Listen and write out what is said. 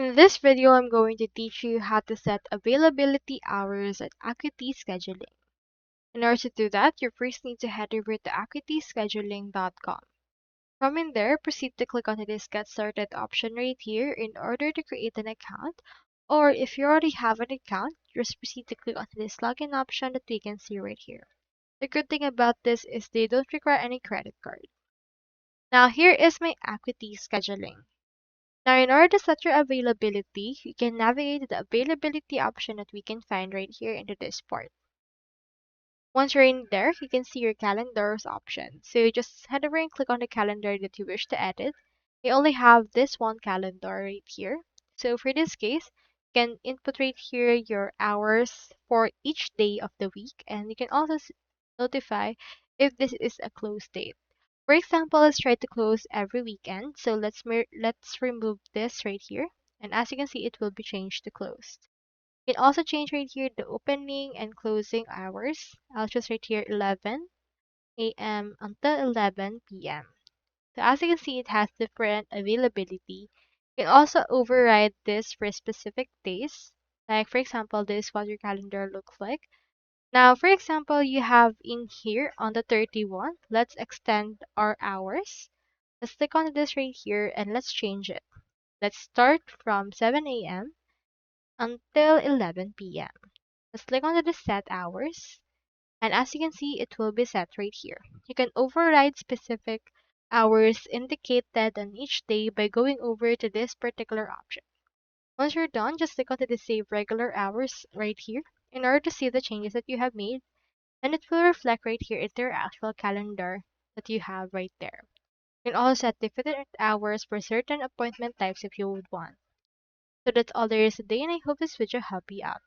In this video, I'm going to teach you how to set availability hours at Acuity Scheduling. In order to do that, you first need to head over to acuityscheduling.com. From in there, proceed to click on this Get Started option right here in order to create an account. Or if you already have an account, just proceed to click on this Login option that we can see right here. The good thing about this is they don't require any credit card. Now here is my Acuity Scheduling. Now, in order to set your availability, you can navigate to the availability option that we can find right here into this part. Once you're in there, you can see your calendars option. So you just head over and click on the calendar that you wish to edit. You only have this one calendar right here. So for this case, you can input right here your hours for each day of the week, and you can also notify if this is a close date. For example, let's try to close every weekend. So let's remove this right here. And as you can see, it will be changed to closed. You can also change right here the opening and closing hours. I'll choose right here 11 a.m. until 11 p.m. So as you can see, it has different availability. You can also override this for specific days. Like for example, this is what your calendar looks like. Now, for example, you have in here on the 31, let's extend our hours. Let's click on this right here and let's change it. Let's start from 7 a.m. until 11 p.m. Let's click on the set hours. And as you can see, it will be set right here. You can override specific hours indicated on each day by going over to this particular option. Once you're done, just click on the save regular hours right here in order to see the changes that you have made, and it will reflect right here into your actual calendar that you have right there. You can also set different hours for certain appointment types if you would want. So that's all there is today, and I hope this video helped you out.